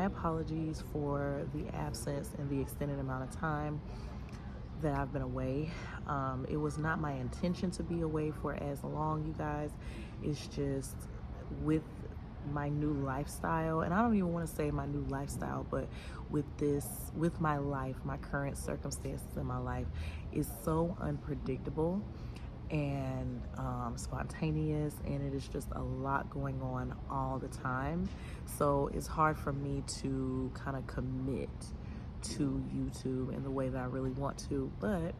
apologies for the absence and the extended amount of time that I've been away. It was not my intention to be away for as long, you guys. It's just with my new lifestyle, and I don't even want to say my new lifestyle, but with my life, my current circumstances in my life is so unpredictable and spontaneous, and it is just a lot going on all the time. So it's hard for me to kind of commit to YouTube in the way that I really want to, but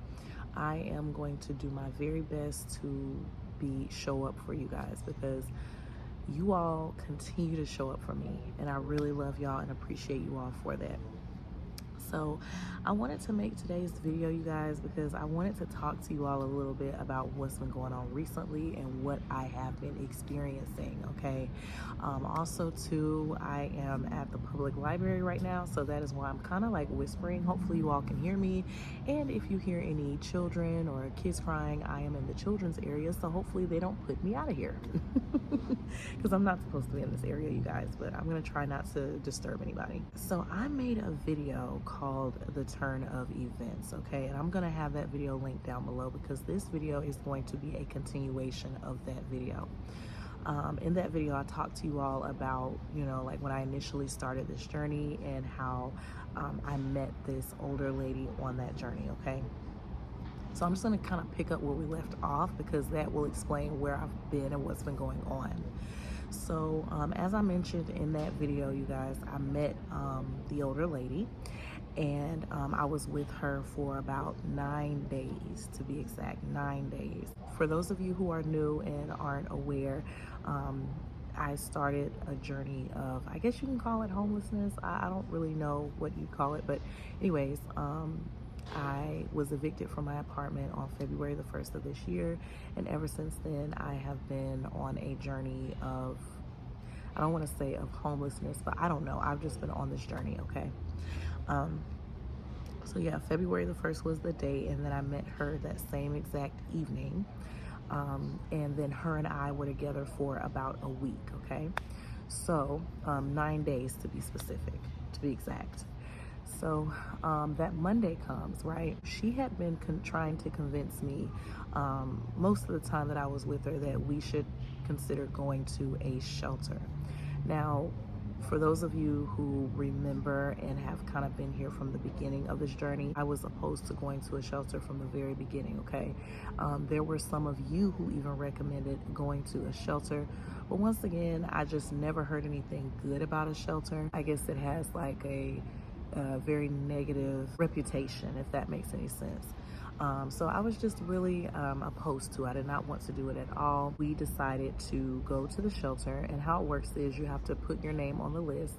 I am going to do my very best to show up for you guys, because you all continue to show up for me, and I really love y'all and appreciate you all for that. So I wanted to make today's video, you guys, because I wanted to talk to you all a little bit about what's been going on recently and what I have been experiencing, okay? Also too, I am at the public library right now, so that is why I'm kind of like whispering. Hopefully you all can hear me, and if you hear any children or kids crying, I am in the children's area, so hopefully they don't put me out of here because I'm not supposed to be in this area, you guys, but I'm gonna try not to disturb anybody. So I made a video called The Turn of Events, okay, and I'm gonna have that video linked down below, because this video is going to be a continuation of that video. In that video, I talked to you all about, like when I initially started this journey and how I met this older lady on that journey, okay? So I'm just gonna kind of pick up where we left off, because that will explain where I've been and what's been going on. So as I mentioned in that video, you guys, I met the older lady, and I was with her for about 9 days, to be exact, 9 days. For those of you who are new and aren't aware, I started a journey of, I guess you can call it homelessness. I don't really know what you call it, but anyways, I was evicted from my apartment on February the 1st of this year, and ever since then I have been on a journey of, I don't want to say of homelessness, but I don't know, I've just been on this journey, okay? So yeah, February the 1st was the day, and then I met her that same exact evening, and then her and I were together for about a week, okay? So 9 days to be specific, to be exact. So that Monday comes, right? She had been trying to convince me most of the time that I was with her that we should consider going to a shelter. Now, for those of you who remember and have kind of been here from the beginning of this journey, I was opposed to going to a shelter from the very beginning, okay? There were some of you who even recommended going to a shelter, but once again, I just never heard anything good about a shelter. I guess it has like a very negative reputation, if that makes any sense. So I was just really opposed to it. I did not want to do it at all. We decided to go to the shelter, and how it works is you have to put your name on the list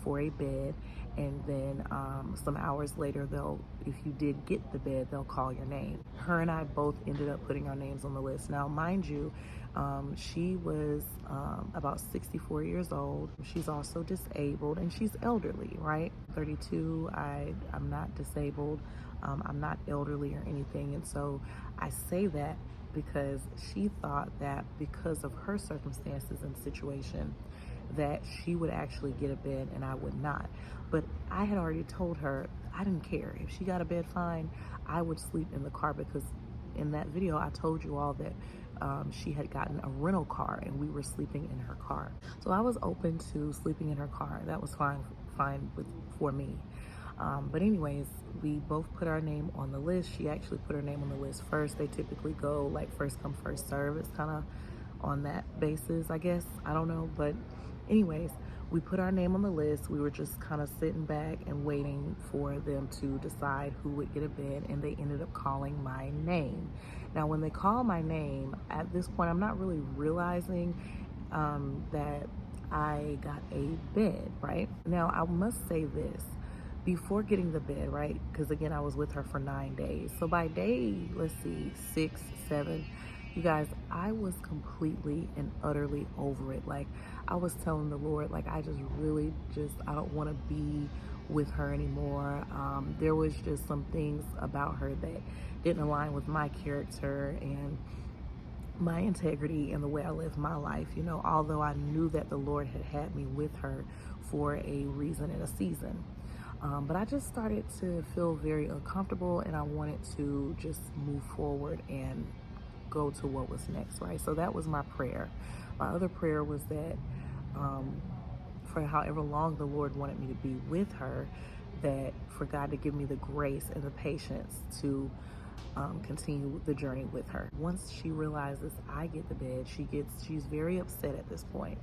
for a bed, and then some hours later, if you did get the bed, they'll call your name. Her and I both ended up putting our names on the list. Now, mind you, she was about 64 years old. She's also disabled, and she's elderly, right? 32, I'm not disabled. I'm not elderly or anything. And so I say that because she thought that because of her circumstances and situation, that she would actually get a bed and I would not. But I had already told her I didn't care. If she got a bed, fine. I would sleep in the car, because in that video I told you all that she had gotten a rental car and we were sleeping in her car. So I was open to sleeping in her car. That was fine for me. But anyways, we both put our name on the list. She actually put her name on the list first. They typically go like first come, first serve. It's kind of on that basis, I guess. I don't know. But anyways, we put our name on the list. We were just kind of sitting back and waiting for them to decide who would get a bed, and they ended up calling my name. Now, when they call my name, at this point, I'm not really realizing that I got a bed, right? Now, I must say this. Before getting the bed, right? Because again, I was with her for 9 days. So by day, let's see, 6, 7, you guys, I was completely and utterly over it. Like, I was telling the Lord, like, I don't want to be with her anymore. There was just some things about her that didn't align with my character and my integrity and the way I live my life. Although I knew that the Lord had me with her for a reason and a season. But I just started to feel very uncomfortable, and I wanted to just move forward and go to what was next, right? So that was my prayer. My other prayer was that for however long the Lord wanted me to be with her, that for God to give me the grace and the patience to continue the journey with her. Once she realizes I get the bed, she's very upset at this point.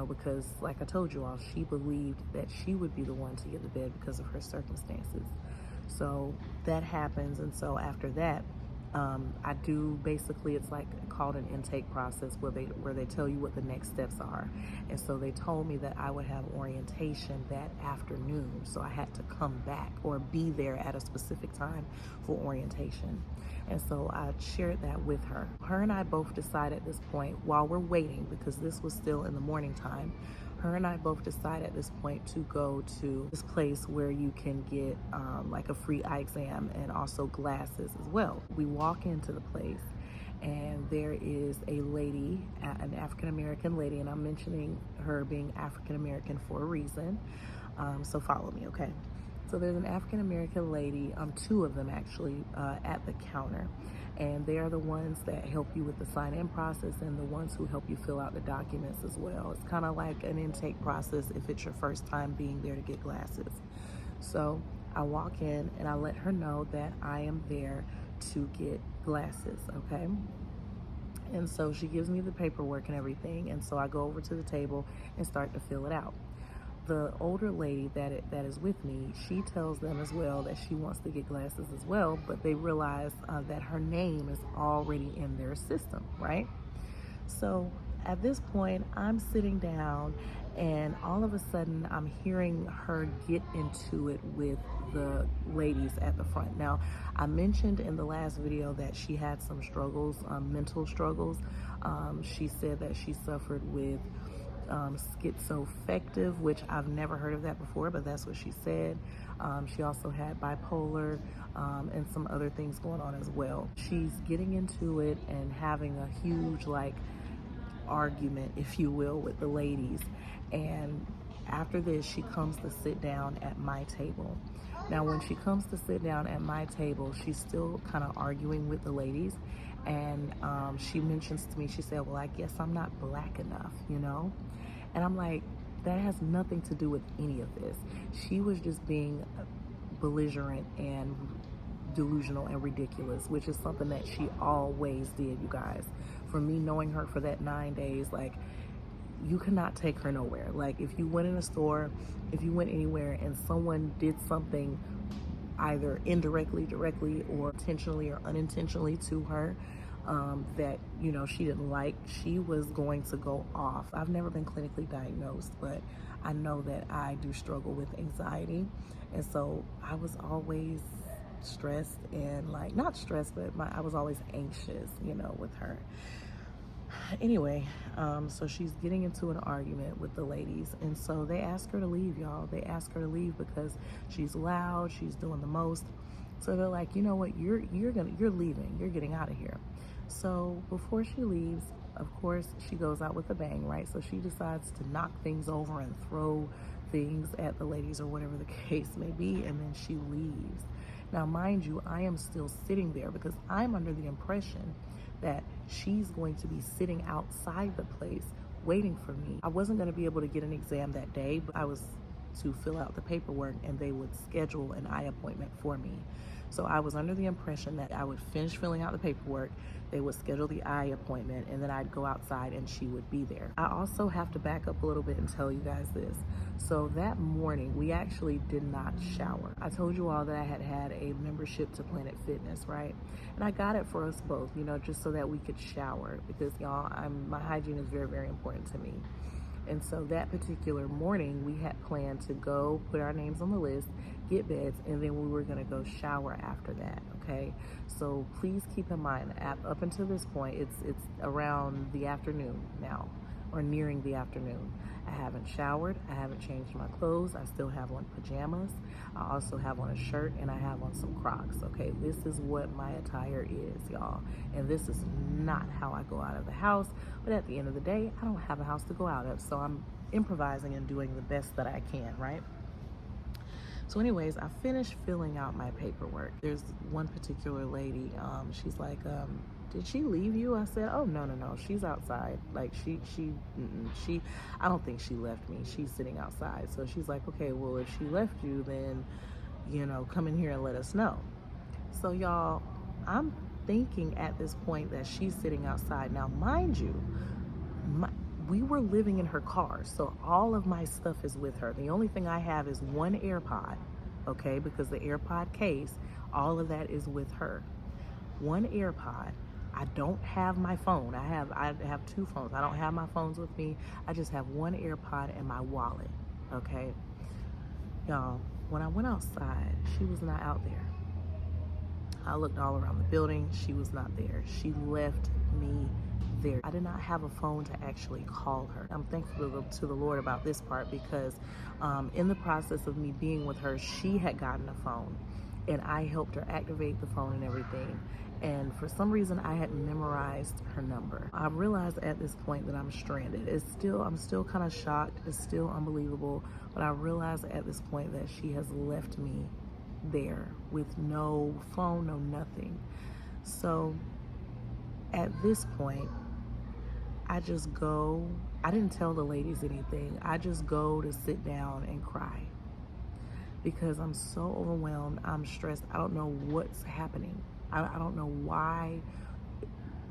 Because like I told you all, she believed that she would be the one to get the bed because of her circumstances. So that happens, and so after that, I do basically, it's like called an intake process where they tell you what the next steps are. And so they told me that I would have orientation that afternoon. So I had to come back or be there at a specific time for orientation. And so I shared that with her. Her and I both decided at this point, while we're waiting, because this was still in the morning time, her and I both decided at this point to go to this place where you can get like a free eye exam and also glasses as well. We walk into the place, and there is a lady, an African-American lady, and I'm mentioning her being African-American for a reason. So follow me, okay? So there's an African-American lady, two of them actually, at the counter. And they are the ones that help you with the sign-in process and the ones who help you fill out the documents as well. It's kind of like an intake process if it's your first time being there to get glasses. So I walk in and I let her know that I am there to get glasses, okay? And so she gives me the paperwork and everything, and so I go over to the table and start to fill it out. The older lady that is with me, she tells them as well that she wants to get glasses as well, but they realize that her name is already in their system, right? So at this point, I'm sitting down, and all of a sudden I'm hearing her get into it with the ladies at the front. Now, I mentioned in the last video that she had some struggles, mental struggles. She said that she suffered with schizoaffective, which I've never heard of that before, but that's what she said. She also had bipolar and some other things going on as well. She's getting into it and having a huge argument, if you will, with the ladies. And after this, she comes to sit down at my table. Now, when she comes to sit down at my table, she's still kind of arguing with the ladies. And she mentions to me, she said, well, I guess I'm not black enough, And I'm like, that has nothing to do with any of this. She was just being belligerent and delusional and ridiculous, which is something that she always did, you guys. For me, knowing her for that 9 days, you cannot take her nowhere. If you went in a store, if you went anywhere and someone did something either indirectly, directly, or intentionally or unintentionally to her that she didn't like, she was going to go off. I've never been clinically diagnosed, but I know that I do struggle with anxiety, and so I was always stressed and not stressed, but I was always anxious, with her. Anyway, so she's getting into an argument with the ladies, and so they ask her to leave, y'all. They ask her to leave because she's loud, she's doing the most. So they're like, you know what, you're leaving, you're getting out of here. So before she leaves, of course, she goes out with a bang, right? So she decides to knock things over and throw things at the ladies or whatever the case may be, and then she leaves. Now, mind you, I am still sitting there because I'm under the impression that she's going to be sitting outside the place waiting for me. I wasn't going to be able to get an exam that day, but I was to fill out the paperwork and they would schedule an eye appointment for me. So I was under the impression that I would finish filling out the paperwork, they would schedule the eye appointment, and then I'd go outside and she would be there. I also have to back up a little bit and tell you guys this. So that morning, we actually did not shower. I told you all that I had a membership to Planet Fitness, right? And I got it for us both, just so that we could shower, because y'all, my hygiene is very, very important to me. And so that particular morning, we had planned to go put our names on the list, get beds, and then we were gonna go shower after that, okay? So please keep in mind, up until this point, it's around the afternoon now, or nearing the afternoon. I haven't showered, I haven't changed my clothes, I still have on pajamas, I also have on a shirt, and I have on some Crocs, okay? This is what my attire is, y'all, and this is not how I go out of the house, but at the end of the day, I don't have a house to go out of, so I'm improvising and doing the best that I can, right? So anyways, I finished filling out my paperwork. There's one particular lady, she's like, did she leave you? I said, oh, no, she's outside. Like I don't think she left me. She's sitting outside. So she's like, okay, well, if she left you, then, come in here and let us know. So y'all, I'm thinking at this point that she's sitting outside. Now, mind you, we were living in her car, so all of my stuff is with her. The only thing I have is one AirPod, okay, because the AirPod case, all of that is with her. One AirPod. I don't have my phone. I have two phones. I don't have my phones with me. I just have one AirPod and my wallet, okay? Y'all, when I went outside, she was not out there. I looked all around the building. She was not there. She left me there. I did not have a phone to actually call her. I'm thankful to the Lord about this part, because in the process of me being with her, she had gotten a phone and I helped her activate the phone and everything. And for some reason, I had memorized her number. I realized at this point that I'm stranded. I'm still kind of shocked. It's still unbelievable. But I realized at this point that she has left me there with no phone, no nothing. So at this point, I just go. I didn't tell the ladies anything. I just go to sit down and cry because I'm so overwhelmed. I'm stressed. I don't know what's happening. I don't know why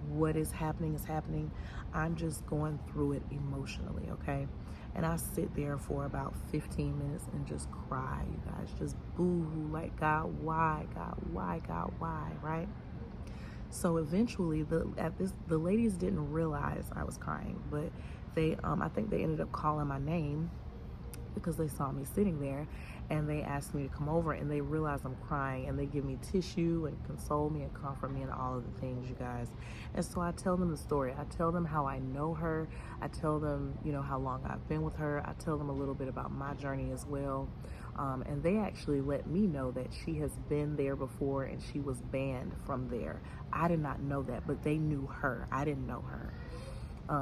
what is happening is happening. I'm just going through it emotionally, okay? And I sit there for about 15 minutes and just cry, you guys. Just boo-hoo, like, God, why? God, why? God, why? Right? So eventually, the ladies didn't realize I was crying, but they, I think they ended up calling my name because they saw me sitting there, and they asked me to come over, and they realized I'm crying, and they give me tissue and console me and comfort me and all of the things, you guys. And so I tell them the story. I tell them how I know her. I tell them, how long I've been with her. I tell them a little bit about my journey as well. And they actually let me know that she has been there before and she was banned from there. I did not know that, but they knew her. I didn't know her.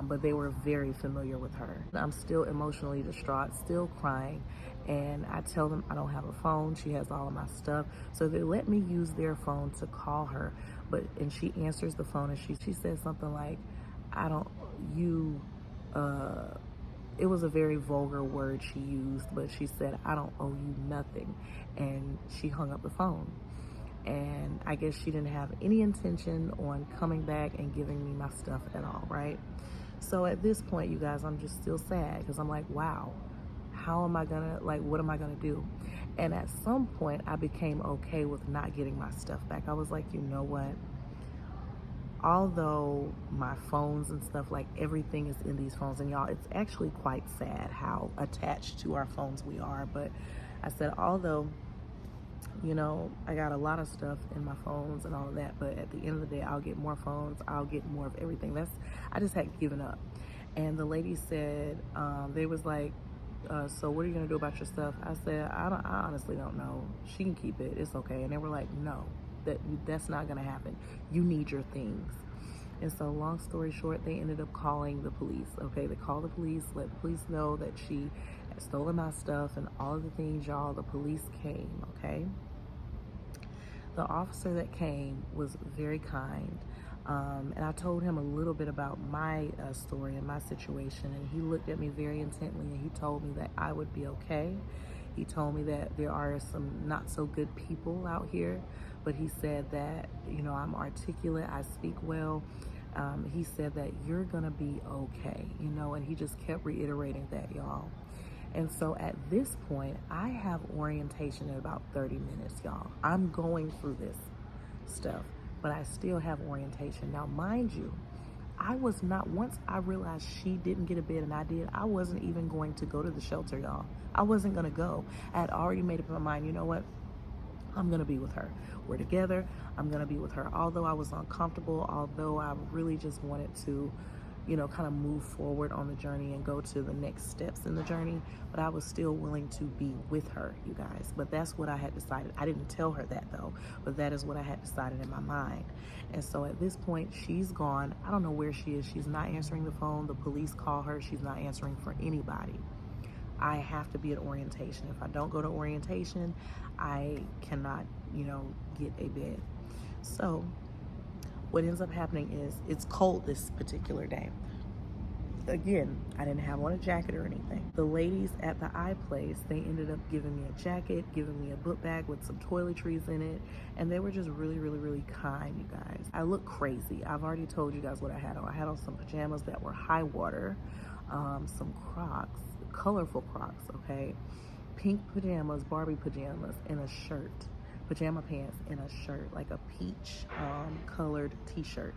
But they were very familiar with her. I'm still emotionally distraught, still crying, and I tell them I don't have a phone. She has all of my stuff, so they let me use their phone to call her. And she answers the phone, and she says something like, it was a very vulgar word she used, but she said, I don't owe you nothing, and she hung up the phone. And I guess she didn't have any intention on coming back and giving me my stuff at all, right? So at this point, you guys, I'm just still sad because I'm like, wow, how am I gonna, what am I gonna do? And at some point, I became okay with not getting my stuff back. I was like, you know what? Although my phones and stuff, everything is in these phones, and y'all, it's actually quite sad how attached to our phones we are. But I said, although, I got a lot of stuff in my phones and all of that, but at the end of the day, I'll get more phones, I'll get more of everything. I just had given up. And the lady said, they was like, so what are you gonna do about your stuff? I said, I honestly don't know. She can keep it, it's okay. And they were like, no, that's not gonna happen. You need your things. And so long story short, they ended up calling the police, okay? They called the police, let the police know that she had stolen my stuff and all of the things, y'all. The police came, okay? The officer that came was very kind, and I told him a little bit about my story and my situation, and he looked at me very intently, and he told me that I would be okay. He told me that there are some not so good people out here, but he said that, I'm articulate, I speak well. He said that you're gonna be okay, and he just kept reiterating that, y'all. And so at this point, I have orientation in about 30 minutes, y'all. I'm going through this stuff, but I still have orientation. Now, mind you, once I realized she didn't get a bed and I did, I wasn't even going to go to the shelter, y'all. I wasn't gonna go. I had already made up my mind, you know what? I'm gonna be with her. We're together, I'm gonna be with her. Although I was uncomfortable, although I really just wanted to, kind of move forward on the journey and go to the next steps in the journey. But I was still willing to be with her, you guys. But that's what I had decided. I didn't tell her that though, but that is what I had decided in my mind. And so at this point, she's gone. I don't know where she is. She's not answering the phone. The police call her. She's not answering for anybody. I have to be at orientation. If I don't go to orientation, I cannot, get a bed. So what ends up happening is it's cold this particular day. Again, I didn't have on a jacket or anything. The ladies at the iPlace, they ended up giving me a jacket, giving me a book bag with some toiletries in it, and they were just really, really, really kind, you guys. I look crazy. I've already told you guys what I had on. I had on some pajamas that were high water, some Crocs, colorful Crocs, okay? Pink pajamas, Barbie pajamas, and a shirt. Pajama pants and a shirt, like a peach colored t-shirt.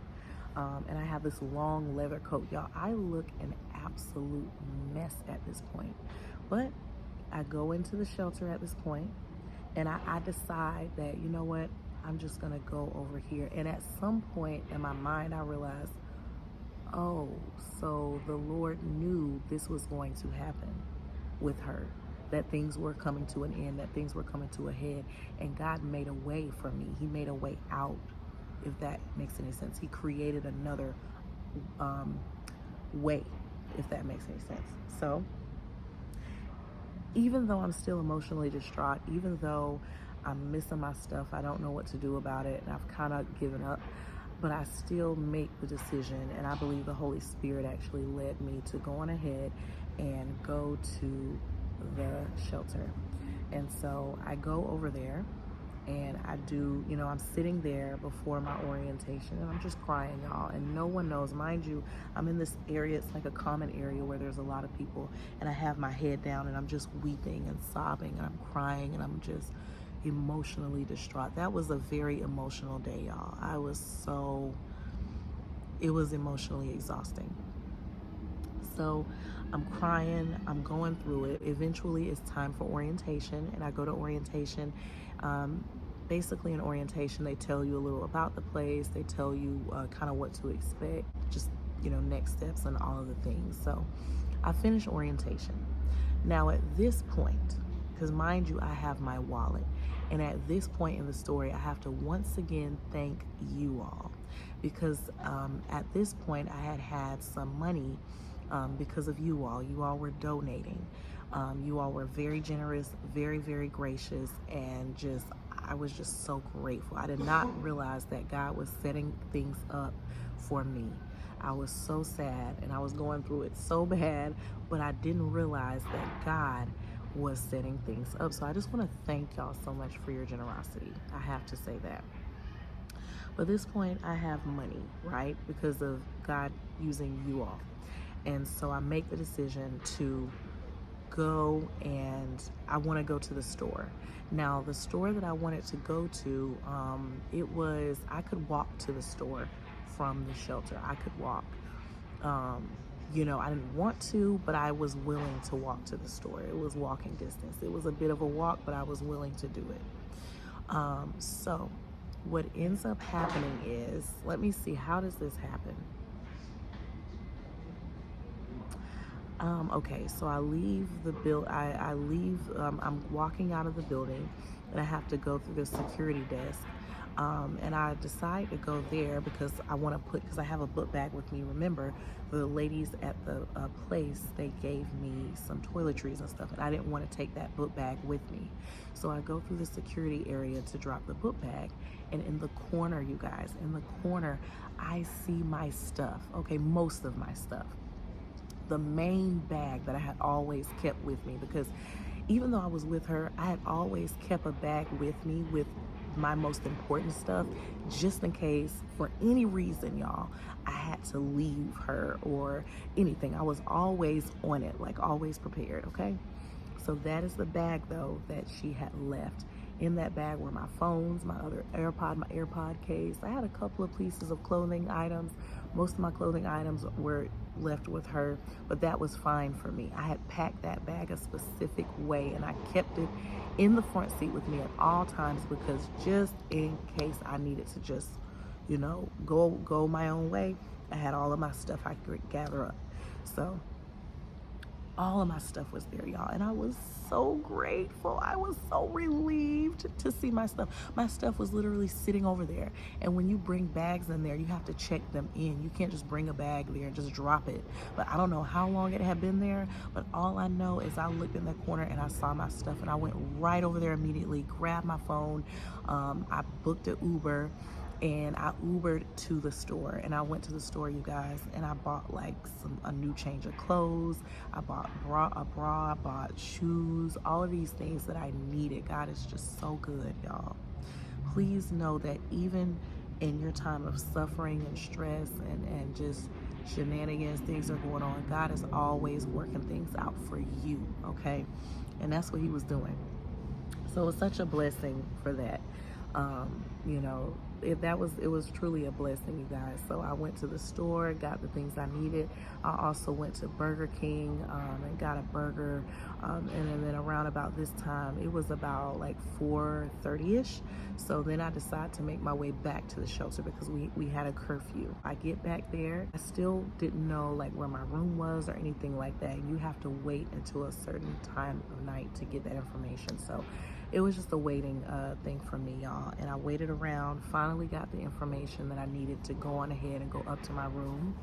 And I have this long leather coat. Y'all, I look an absolute mess at this point. But I go into the shelter at this point, and I decide that, you know what, I'm just gonna go over here. And at some point in my mind, I realized, oh, so the Lord knew this was going to happen with her, that things were coming to an end, that things were coming to a head, and God made a way for me. He made a way out, if that makes any sense. He created another way, if that makes any sense. So even though I'm still emotionally distraught, even though I'm missing my stuff, I don't know what to do about it, and I've kind of given up, but I still make the decision, and I believe the Holy Spirit actually led me to go on ahead and go to the shelter. And so I go over there, and I do, I'm sitting there before my orientation, and I'm just crying, y'all, and no one knows. Mind you, I'm in this area, it's like a common area where there's a lot of people, and I have my head down, and I'm just weeping and sobbing, and I'm crying, and I'm just emotionally distraught. That was a very emotional day, y'all. It was emotionally exhausting. So I'm crying, I'm going through it. Eventually it's time for orientation, and I go to orientation. Basically in orientation, they tell you a little about the place. They tell you kind of what to expect, just, next steps and all of the things. So I finish orientation. Now at this point, because mind you, I have my wallet. And at this point in the story, I have to once again thank you all, because at this point I had some money because of you all. You all were donating. You all were very generous, very, very gracious, and I was just so grateful. I did not realize that God was setting things up for me. I was so sad, and I was going through it so bad, but I didn't realize that God was setting things up. So I just want to thank y'all so much for your generosity. I have to say that. But at this point, I have money, right? Because of God using you all. And so I make the decision to go, and I want to go to the store. Now, the store that I wanted to go to, I could walk to the store from the shelter. I could walk. I didn't want to, but I was willing to walk to the store. It was walking distance. It was a bit of a walk, but I was willing to do it. So what ends up happening is, let me see, how does this happen? Okay, so I leave the I'm walking out of the building, and I have to go through the security desk. And I decide to go there because because I have a book bag with me. Remember, the ladies at the place, they gave me some toiletries and stuff, and I didn't want to take that book bag with me. So I go through the security area to drop the book bag, and in the corner, you guys, I see my stuff, okay, most of my stuff. The main bag that I had always kept with me, because even though I was with her, I had always kept a bag with me with my most important stuff, just in case, for any reason, y'all, I had to leave her or anything. I was always on it, like always prepared, okay? So that is the bag, though, that she had left. In that bag were my phones, my other AirPod case. I had a couple of pieces of clothing items. Most of my clothing items were left with her, but that was fine for me. I had packed that bag a specific way, and I kept it in the front seat with me at all times, because just in case I needed to just, go my own way, I had all of my stuff I could gather up. So all of my stuff was there, y'all, and I was so grateful. I was so relieved to see my stuff. My stuff was literally sitting over there, and when you bring bags in there, you have to check them in. You can't just bring a bag there and just drop it. But I don't know how long it had been there, but all I know is I looked in that corner and I saw my stuff, and I went right over there immediately, grabbed my phone. I booked an Uber, and I Ubered to the store, and I went to the store, you guys, and I bought like a new change of clothes. I bought a bra, I bought shoes, all of these things that I needed. God is just so good, y'all. Please know that even in your time of suffering and stress and just shenanigans, things are going on, God is always working things out for you, okay? And that's what he was doing. So it was such a blessing for that. You know, it was truly a blessing, you guys. So I went to the store, got the things I needed. I also went to Burger King and got a burger. And then around about this time, it was about like 4:30ish. So then I decided to make my way back to the shelter because we had a curfew. I get back there. I still didn't know like where my room was or anything like that. You have to wait until a certain time of night to get that information. So it was just a waiting thing for me, y'all. And I waited around, finally got the information that I needed to go on ahead and go up to my room.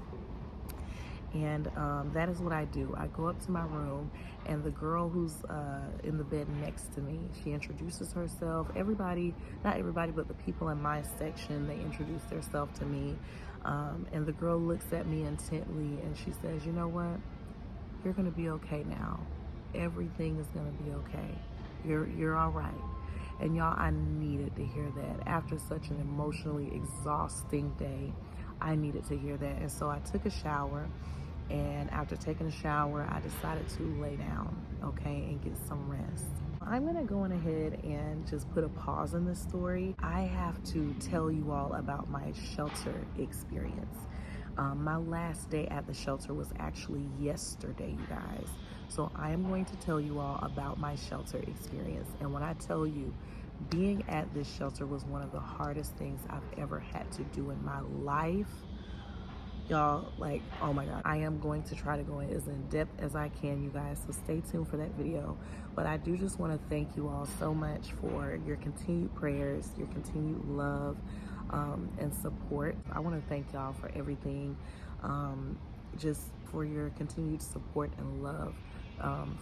And that is what I do. I go up to my room, and the girl who's in the bed next to me, she introduces herself. Everybody, not everybody, but the people in my section, they introduce themselves to me. And the girl looks at me intently, and she says, you know what? You're gonna be okay now. Everything is gonna be okay. You're all right. And y'all, I needed to hear that. After such an emotionally exhausting day, I needed to hear that. And so I took a shower, and after taking a shower, I decided to lay down, okay, and get some rest. I'm gonna go on ahead and just put a pause in this story. I have to tell you all about my shelter experience. My last day at the shelter was actually yesterday, you guys. So I am going to tell you all about my shelter experience. And when I tell you, being at this shelter was one of the hardest things I've ever had to do in my life. Y'all, like, oh my God. I am going to try to go as in depth as I can, you guys. So stay tuned for that video. But I do just want to thank you all so much for your continued prayers, your continued love, and support. I want to thank y'all for everything, just for your continued support and love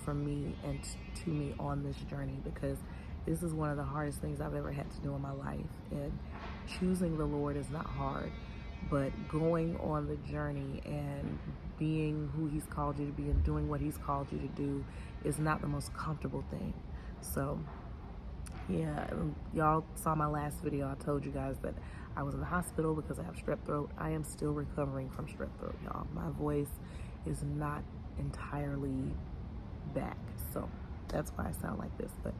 from me and to me on this journey, because this is one of the hardest things I've ever had to do in my life. And choosing the Lord is not hard, but going on the journey and being who he's called you to be and doing what he's called you to do is not the most comfortable thing. So yeah, y'all saw my last video. I told you guys that I was in the hospital because I have strep throat. I am still recovering from strep throat, y'all. My voice is not entirely back, so that's why I sound like this. But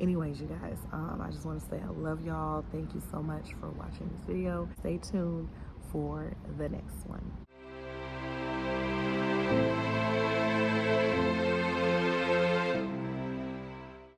anyways, you guys, I just want to say I love y'all. Thank you so much for watching this video. Stay tuned for the next one.